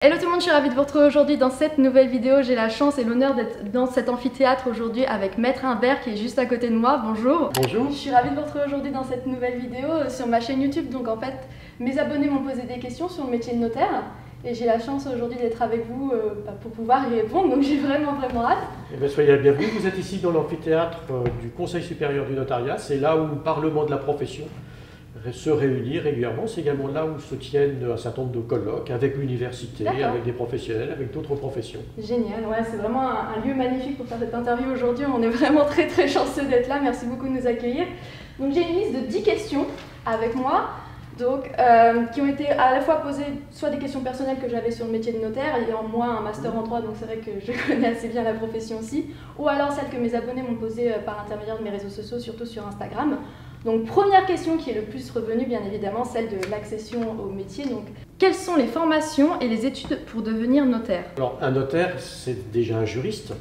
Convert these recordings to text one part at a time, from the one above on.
Hello tout le monde, je suis ravie de vous retrouver aujourd'hui dans cette nouvelle vidéo. J'ai la chance et l'honneur d'être dans cet amphithéâtre aujourd'hui avec Maître Imbert qui est juste à côté de moi. Bonjour. Bonjour. Je suis ravie de vous retrouver aujourd'hui dans cette nouvelle vidéo sur ma chaîne YouTube. Donc en fait, mes abonnés m'ont posé des questions sur le métier de notaire et j'ai la chance aujourd'hui d'être avec vous pour pouvoir y répondre. Donc j'ai vraiment hâte. Eh bien, soyez la bienvenue. Vous êtes ici dans l'amphithéâtre du Conseil supérieur du notariat. C'est là où le Parlement de la profession se réunit régulièrement. C'est également là où se tiennent un certain nombre de colloques avec l'université, avec des professionnels, avec d'autres professions. Génial, ouais, c'est vraiment un lieu magnifique pour faire cette interview aujourd'hui. On est vraiment très chanceux d'être là. Merci beaucoup de nous accueillir. Donc j'ai une liste de 10 questions avec moi. Donc, qui ont été à la fois posées soit des questions personnelles que j'avais sur le métier de notaire, ayant moi un master en droit, donc c'est vrai que je connais assez bien la profession aussi, ou alors celles que mes abonnés m'ont posées par intermédiaire de mes réseaux sociaux, surtout sur Instagram. Donc première question qui est le plus revenue, bien évidemment, celle de l'accession au métier. Donc, quelles sont les formations et les études pour devenir notaire? Alors un notaire, c'est déjà un juriste,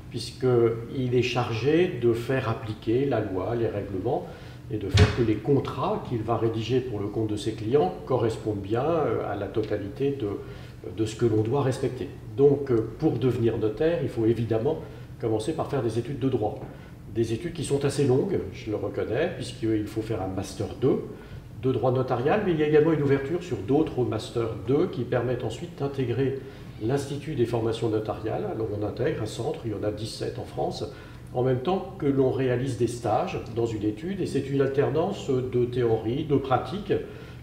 puisqu'il est chargé de faire appliquer la loi, les règlements, et de faire que les contrats qu'il va rédiger pour le compte de ses clients correspondent bien à la totalité de ce que l'on doit respecter. Donc pour devenir notaire, il faut évidemment commencer par faire des études de droit. Des études qui sont assez longues, je le reconnais, puisqu'il faut faire un Master 2 de droit notarial, mais il y a également une ouverture sur d'autres Master 2 qui permettent ensuite d'intégrer l'Institut des formations notariales. Alors on intègre un centre, il y en a 17 en France, en même temps que l'on réalise des stages dans une étude, et c'est une alternance de théorie, de pratique,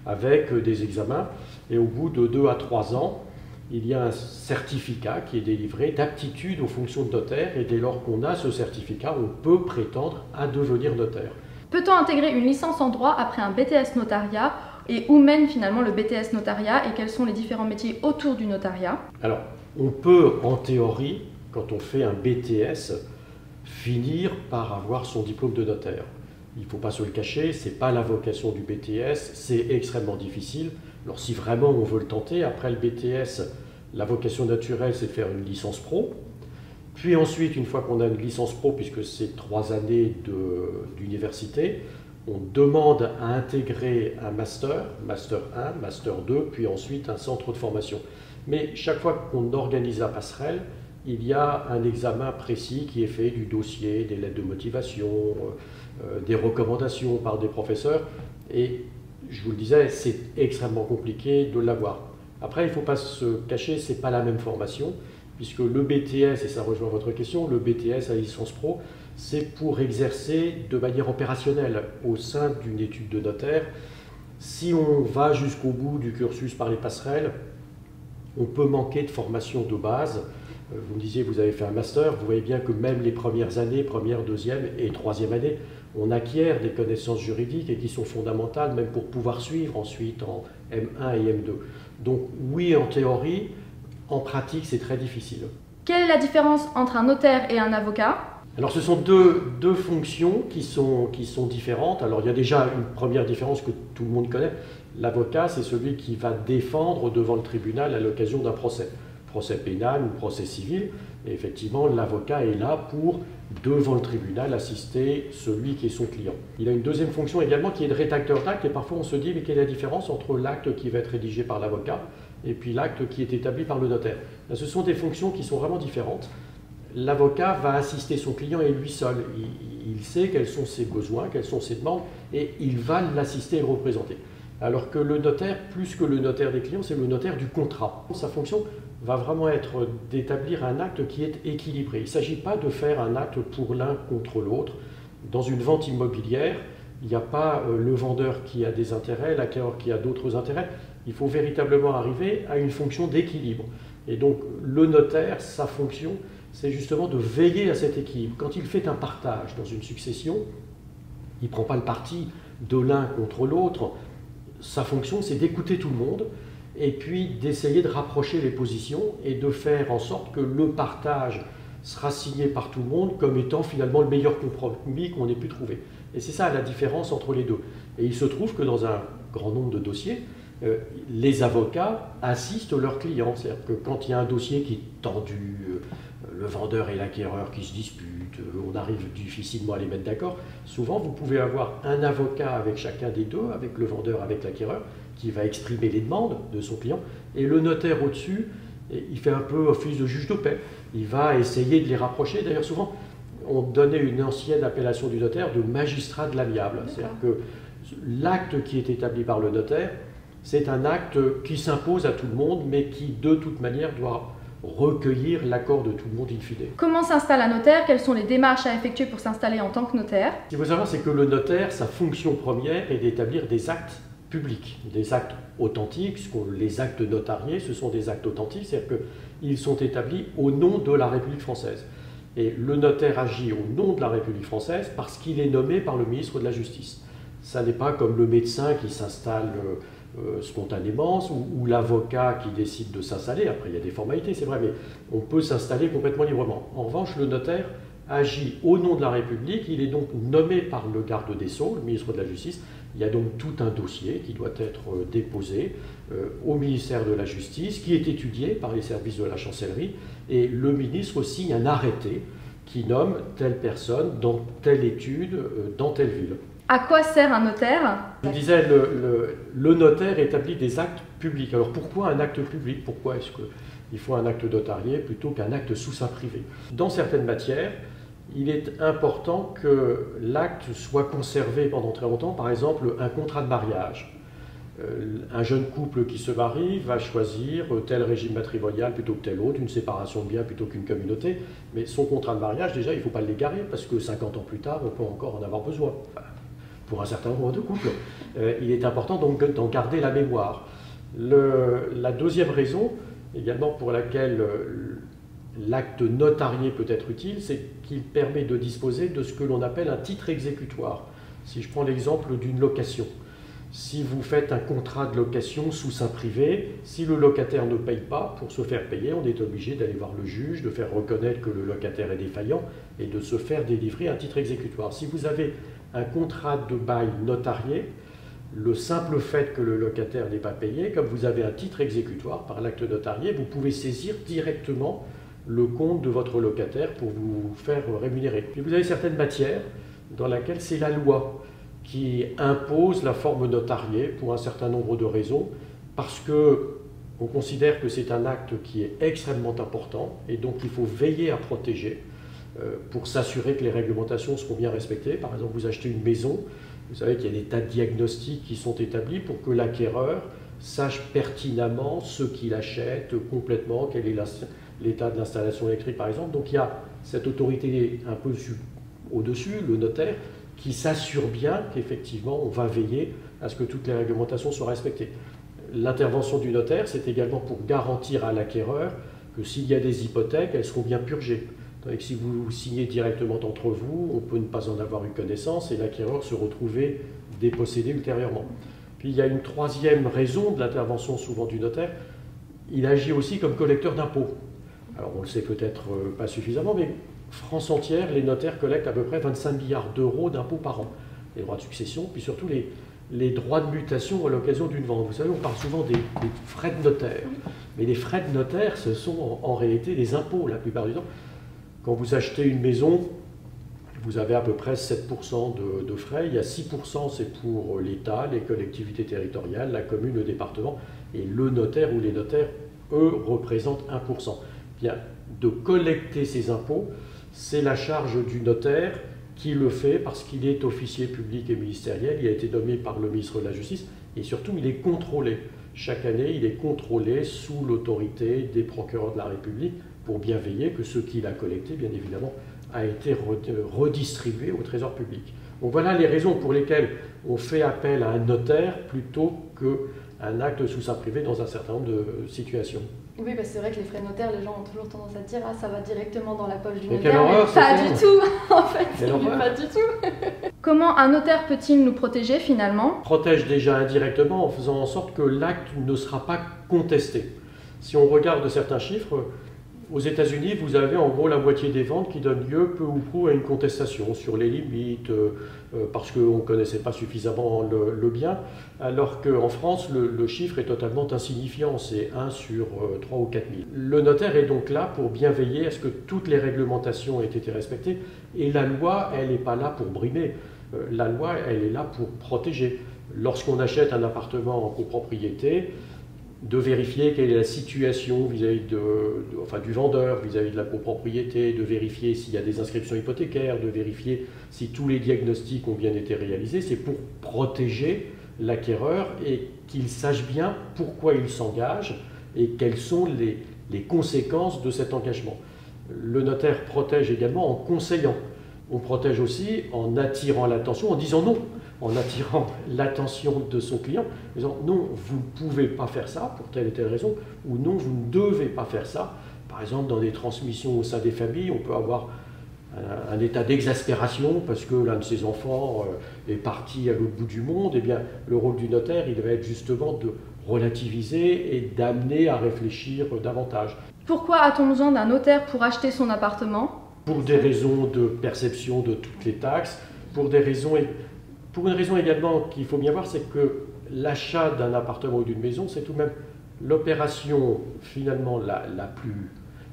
avec des examens, et au bout de 2 à 3 ans, il y a un certificat qui est délivré d'aptitude aux fonctions de notaire, et dès lors qu'on a ce certificat, on peut prétendre à devenir notaire. Peut-on intégrer une licence en droit après un BTS notariat, et où mène finalement le BTS notariat, et quels sont les différents métiers autour du notariat? Alors, on peut en théorie, quand on fait un BTS, finir par avoir son diplôme de notaire. Il ne faut pas se le cacher, ce n'est pas la vocation du BTS, c'est extrêmement difficile. Alors si vraiment on veut le tenter, après le BTS, la vocation naturelle c'est de faire une licence pro. Puis ensuite, une fois qu'on a une licence pro, puisque c'est 3 années d'université, on demande à intégrer un master, master 1, master 2, puis ensuite un centre de formation. Mais chaque fois qu'on organise la passerelle, il y a un examen précis qui est fait du dossier, des lettres de motivation, des recommandations par des professeurs. Et je vous le disais, c'est extrêmement compliqué de l'avoir. Après, il ne faut pas se cacher, ce n'est pas la même formation, puisque le BTS, et ça rejoint votre question, le BTS à licence pro, c'est pour exercer de manière opérationnelle au sein d'une étude de notaire. Si on va jusqu'au bout du cursus par les passerelles, on peut manquer de formation de base. Vous me disiez, vous avez fait un master, vous voyez bien que même les premières années, première, deuxième et troisième année, on acquiert des connaissances juridiques et qui sont fondamentales même pour pouvoir suivre ensuite en M1 et M2. Donc oui, en théorie, en pratique, c'est très difficile. Quelle est la différence entre un notaire et un avocat? Alors ce sont deux fonctions qui sont différentes. Alors il y a déjà une première différence que tout le monde connaît. L'avocat, c'est celui qui va défendre devant le tribunal à l'occasion d'un procès pénal ou procès civil. Et effectivement, l'avocat est là pour, devant le tribunal, assister celui qui est son client. Il a une deuxième fonction également qui est de rédacteur d'acte, et parfois on se dit, mais quelle est la différence entre l'acte qui va être rédigé par l'avocat et puis l'acte qui est établi par le notaire? Là, ce sont des fonctions qui sont vraiment différentes. L'avocat va assister son client et lui seul. Il sait quels sont ses besoins, quelles sont ses demandes, et il va l'assister et le représenter. Alors que le notaire, plus que le notaire des clients, c'est le notaire du contrat. Sa fonction va vraiment être d'établir un acte qui est équilibré. Il ne s'agit pas de faire un acte pour l'un contre l'autre. Dans une vente immobilière, il n'y a pas le vendeur qui a des intérêts, l'acquéreur qui a d'autres intérêts. Il faut véritablement arriver à une fonction d'équilibre. Et donc le notaire, sa fonction, c'est justement de veiller à cet équilibre. Quand il fait un partage dans une succession, il ne prend pas le parti de l'un contre l'autre. Sa fonction, c'est d'écouter tout le monde et puis d'essayer de rapprocher les positions et de faire en sorte que le partage sera signé par tout le monde comme étant finalement le meilleur compromis qu'on ait pu trouver. Et c'est ça la différence entre les deux. Et il se trouve que dans un grand nombre de dossiers, les avocats assistent leurs clients. C'est-à-dire que quand il y a un dossier qui est tendu, le vendeur et l'acquéreur qui se disputent, on arrive difficilement à les mettre d'accord, souvent vous pouvez avoir un avocat avec chacun des deux, avec le vendeur, avec l'acquéreur, qui va exprimer les demandes de son client, et le notaire au-dessus Et il fait un peu office de juge de paix. Il va essayer de les rapprocher. D'ailleurs, souvent, on donnait une ancienne appellation du notaire de magistrat de l'amiable. C'est-à-dire que l'acte qui est établi par le notaire, c'est un acte qui s'impose à tout le monde, mais qui, de toute manière, doit recueillir l'accord de tout le monde in fine. Comment s'installe un notaire? Quelles sont les démarches à effectuer pour s'installer en tant que notaire? Ce qu'il faut savoir, c'est que le notaire, sa fonction première est d'établir des actes publics, des actes authentiques. Les actes notariés, ce sont des actes authentiques, c'est-à-dire qu'ils sont établis au nom de la République française. Et le notaire agit au nom de la République française parce qu'il est nommé par le ministre de la Justice. Ça n'est pas comme le médecin qui s'installe spontanément ou l'avocat qui décide de s'installer. Après, il y a des formalités, c'est vrai, mais on peut s'installer complètement librement. En revanche, le notaire agit au nom de la République. Il est donc nommé par le garde des Sceaux, le ministre de la Justice. Il y a donc tout un dossier qui doit être déposé au ministère de la Justice, qui est étudié par les services de la chancellerie, et le ministre signe un arrêté qui nomme telle personne dans telle étude, dans telle ville. À quoi sert un notaire? Je disais, le notaire établit des actes publics. Alors pourquoi un acte public? Pourquoi est-ce qu'il faut un acte notarié plutôt qu'un acte sous seing privé? Dans certaines matières, il est important que l'acte soit conservé pendant très longtemps. Par exemple, un contrat de mariage. Un jeune couple qui se marie va choisir tel régime matrimonial plutôt que tel autre, une séparation de biens plutôt qu'une communauté. Mais son contrat de mariage, déjà, il ne faut pas l'égarer parce que 50 ans plus tard, on peut encore en avoir besoin. Pour un certain nombre de couples. Il est important donc d'en garder la mémoire. La deuxième raison, également pour laquelle l'acte notarié peut être utile, c'est qu'il permet de disposer de ce que l'on appelle un titre exécutoire. Si je prends l'exemple d'une location, si vous faites un contrat de location sous seing privé, si le locataire ne paye pas, pour se faire payer, on est obligé d'aller voir le juge, de faire reconnaître que le locataire est défaillant et de se faire délivrer un titre exécutoire. Si vous avez un contrat de bail notarié, le simple fait que le locataire n'ait pas payé, comme vous avez un titre exécutoire par l'acte notarié, vous pouvez saisir directement le compte de votre locataire pour vous faire rémunérer. Puis vous avez certaines matières dans lesquelles c'est la loi qui impose la forme notariée pour un certain nombre de raisons, parce qu'on considère que c'est un acte qui est extrêmement important et donc il faut veiller à protéger pour s'assurer que les réglementations seront bien respectées. Par exemple, vous achetez une maison, vous savez qu'il y a des tas de diagnostics qui sont établis pour que l'acquéreur sache pertinemment ce qu'il achète complètement, quel est l'état de l'installation électrique par exemple. Donc il y a cette autorité un peu au-dessus, le notaire, qui s'assure bien qu'effectivement on va veiller à ce que toutes les réglementations soient respectées. L'intervention du notaire, c'est également pour garantir à l'acquéreur que s'il y a des hypothèques, elles seront bien purgées. Tandis que si vous signez directement entre vous, on peut ne pas en avoir eu connaissance et l'acquéreur se retrouver dépossédé ultérieurement. Puis il y a une troisième raison de l'intervention souvent du notaire, il agit aussi comme collecteur d'impôts. Alors on le sait peut-être pas suffisamment, mais France entière, les notaires collectent à peu près 25 milliards d'euros d'impôts par an. Les droits de succession, puis surtout les droits de mutation à l'occasion d'une vente. Vous savez, on parle souvent des frais de notaire, mais les frais de notaire, ce sont en réalité des impôts la plupart du temps. Quand vous achetez une maison, vous avez à peu près 7% de frais. Il y a 6%, c'est pour l'État, les collectivités territoriales, la commune, le département. Et le notaire ou les notaires, eux, représentent 1%. Bien, de collecter ces impôts, c'est la charge du notaire qui le fait parce qu'il est officier public et ministériel. Il a été nommé par le ministre de la Justice et surtout, il est contrôlé. Chaque année, il est contrôlé sous l'autorité des procureurs de la République pour bien veiller que ce qu'il a collecté, bien évidemment, a été redistribué au trésor public. Donc voilà les raisons pour lesquelles on fait appel à un notaire plutôt qu'un acte sous seing privé dans un certain nombre de situations. Oui, parce que c'est vrai que les frais notaires, les gens ont toujours tendance à dire « Ah, ça va directement dans la poche du notaire », quelle horreur, mais pas du tout, en fait, pas du tout. Comment un notaire peut-il nous protéger finalement? Protège déjà indirectement en faisant en sorte que l'acte ne sera pas contesté. Si on regarde certains chiffres, aux États-Unis, vous avez en gros la moitié des ventes qui donnent lieu peu ou prou à une contestation sur les limites, parce qu'on ne connaissait pas suffisamment le bien, alors qu'en France, le chiffre est totalement insignifiant, c'est 1 sur 3 ou 4 000. Le notaire est donc là pour bien veiller à ce que toutes les réglementations aient été respectées, et la loi, elle n'est pas là pour brimer, la loi, elle est là pour protéger. Lorsqu'on achète un appartement en copropriété, de vérifier quelle est la situation vis-à-vis du vendeur, vis-à-vis de la copropriété, de vérifier s'il y a des inscriptions hypothécaires, de vérifier si tous les diagnostics ont bien été réalisés. C'est pour protéger l'acquéreur et qu'il sache bien pourquoi il s'engage et quelles sont les conséquences de cet engagement. Le notaire protège également en conseillant. On protège aussi en attirant l'attention, en disant non, en attirant l'attention de son client, en disant non, vous ne pouvez pas faire ça pour telle et telle raison, ou non, vous ne devez pas faire ça. Par exemple, dans des transmissions au sein des familles, on peut avoir un état d'exaspération parce que l'un de ses enfants est parti à l'autre bout du monde. Eh bien, le rôle du notaire, il va être justement de relativiser et d'amener à réfléchir davantage. Pourquoi a-t-on besoin d'un notaire pour acheter son appartement ? Pour des raisons de perception de toutes les taxes, pour une raison également qu'il faut bien voir, c'est que l'achat d'un appartement ou d'une maison, c'est tout de même l'opération finalement la plus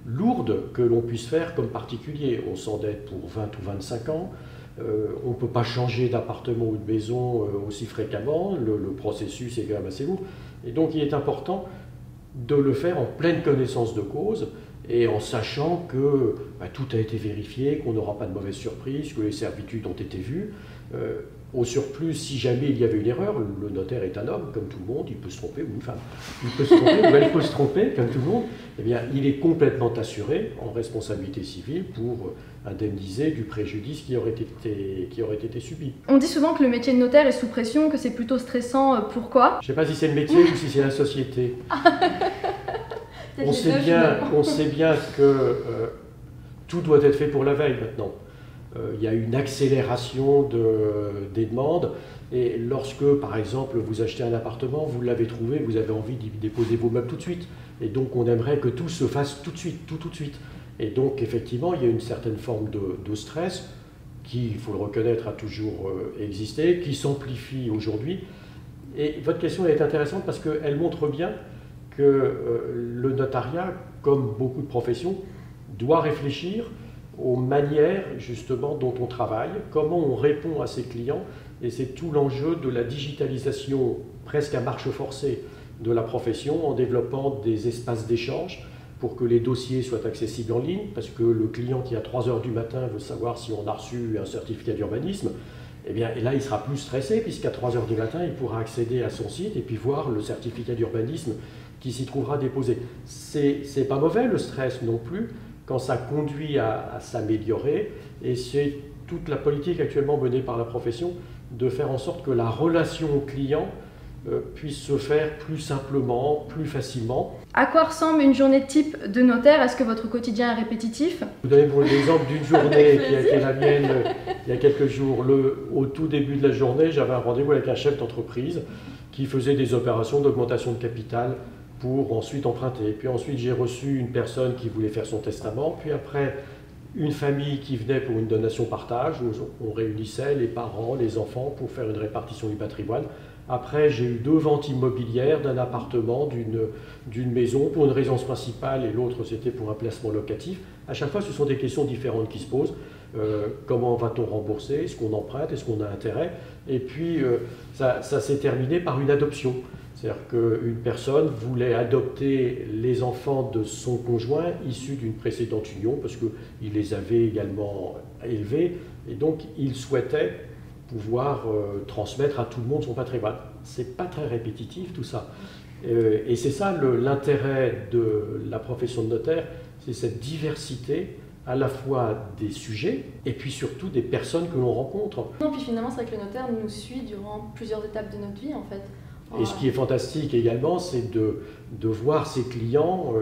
lourde que l'on puisse faire comme particulier. On s'endette pour 20 ou 25 ans, on ne peut pas changer d'appartement ou de maison aussi fréquemment, le processus est quand même assez lourd, et donc il est important de le faire en pleine connaissance de cause et en sachant que tout a été vérifié, qu'on n'aura pas de mauvaises surprises, que les servitudes ont été vues. Au surplus, si jamais il y avait une erreur, le notaire est un homme, comme tout le monde, il peut se tromper, ou une femme, il peut se tromper, ou elle peut se tromper, comme tout le monde, eh bien, il est complètement assuré en responsabilité civile pour indemniser du préjudice qui aurait été subi. On dit souvent que le métier de notaire est sous pression, que c'est plutôt stressant. Pourquoi ? Je ne sais pas si c'est le métier ou si c'est la société. On sait bien que tout doit être fait pour la veille maintenant. Il y a une accélération des demandes et lorsque, par exemple, vous achetez un appartement, vous l'avez trouvé, vous avez envie d'y déposer vos meubles tout de suite. Et donc, on aimerait que tout se fasse tout de suite, tout de suite. Et donc, effectivement, il y a une certaine forme de stress qui, il faut le reconnaître, a toujours existé, qui s'amplifie aujourd'hui. Et votre question est intéressante parce qu'elle montre bien que le notariat, comme beaucoup de professions, doit réfléchir aux manières justement dont on travaille, comment on répond à ses clients, et c'est tout l'enjeu de la digitalisation presque à marche forcée de la profession en développant des espaces d'échange pour que les dossiers soient accessibles en ligne, parce que le client qui à 3 heures du matin veut savoir si on a reçu un certificat d'urbanisme, eh bien, et là il sera plus stressé puisqu'à 3 heures du matin il pourra accéder à son site et puis voir le certificat d'urbanisme qui s'y trouvera déposé. C'est pas mauvais le stress non plus, quand ça conduit à s'améliorer, et c'est toute la politique actuellement menée par la profession de faire en sorte que la relation au client puisse se faire plus simplement, plus facilement. À quoi ressemble une journée type de notaire? Est-ce que votre quotidien est répétitif? Vous donnez l'exemple d'une journée qui a été la mienne il y a quelques jours. Au tout début de la journée, j'avais un rendez-vous avec un chef d'entreprise qui faisait des opérations d'augmentation de capital pour ensuite emprunter. Puis ensuite, j'ai reçu une personne qui voulait faire son testament. Puis après, une famille qui venait pour une donation partage. On réunissait les parents, les enfants pour faire une répartition du patrimoine. Après, j'ai eu 2 ventes immobilières d'un appartement, d'une maison pour une résidence principale et l'autre c'était pour un placement locatif. À chaque fois, ce sont des questions différentes qui se posent. Comment va-t-on rembourser? Est-ce qu'on emprunte? Est-ce qu'on a intérêt? Et puis, ça s'est terminé par une adoption. C'est-à-dire qu'une personne voulait adopter les enfants de son conjoint issus d'une précédente union parce qu'il les avait également élevés et donc il souhaitait pouvoir transmettre à tout le monde son patrimoine. C'est pas très répétitif tout ça. Et c'est ça l'intérêt de la profession de notaire, c'est cette diversité à la fois des sujets et puis surtout des personnes que l'on rencontre. Non, puis finalement, c'est vrai que le notaire nous suit durant plusieurs étapes de notre vie en fait. Et ce qui est fantastique également, c'est de voir ses clients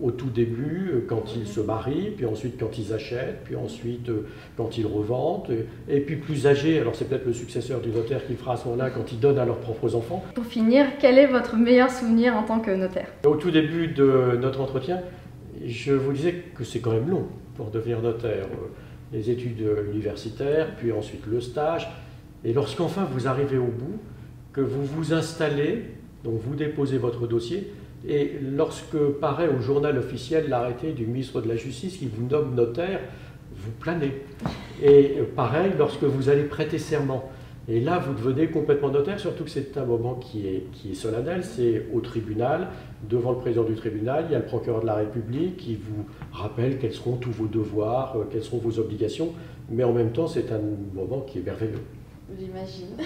au tout début, quand ils se marient, puis ensuite quand ils achètent, puis ensuite quand ils revendent, et puis plus âgés, alors c'est peut-être le successeur du notaire qui le fera à ce moment-là, quand ils donnent à leurs propres enfants. Pour finir, quel est votre meilleur souvenir en tant que notaire? Au tout début de notre entretien, je vous disais que c'est quand même long pour devenir notaire. Les études universitaires, puis ensuite le stage, et lorsqu'enfin vous arrivez au bout, que vous vous installez, donc vous déposez votre dossier, et lorsque paraît au journal officiel l'arrêté du ministre de la Justice qui vous nomme notaire, vous planez. Et pareil, lorsque vous allez prêter serment, Et là, vous devenez complètement notaire, surtout que c'est un moment qui est solennel. C'est au tribunal, devant le président du tribunal, il y a le procureur de la République qui vous rappelle quels seront tous vos devoirs, quelles seront vos obligations. Mais en même temps, c'est un moment qui est merveilleux. J'imagine.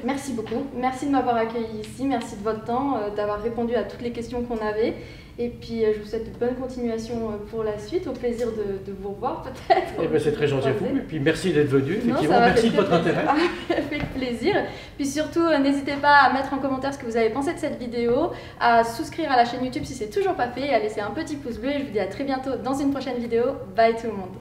Merci beaucoup. Merci de m'avoir accueilli ici. Merci de votre temps, d'avoir répondu à toutes les questions qu'on avait. Et puis, je vous souhaite de bonne continuation pour la suite. Au plaisir de vous revoir peut-être. Eh bien, c'est très gentil à vous. Et puis, merci d'être venu. Effectivement, merci de votre intérêt. Avec plaisir. Puis surtout, n'hésitez pas à mettre en commentaire ce que vous avez pensé de cette vidéo, à souscrire à la chaîne YouTube si ce n'est toujours pas fait, et à laisser un petit pouce bleu. Et je vous dis à très bientôt dans une prochaine vidéo. Bye tout le monde.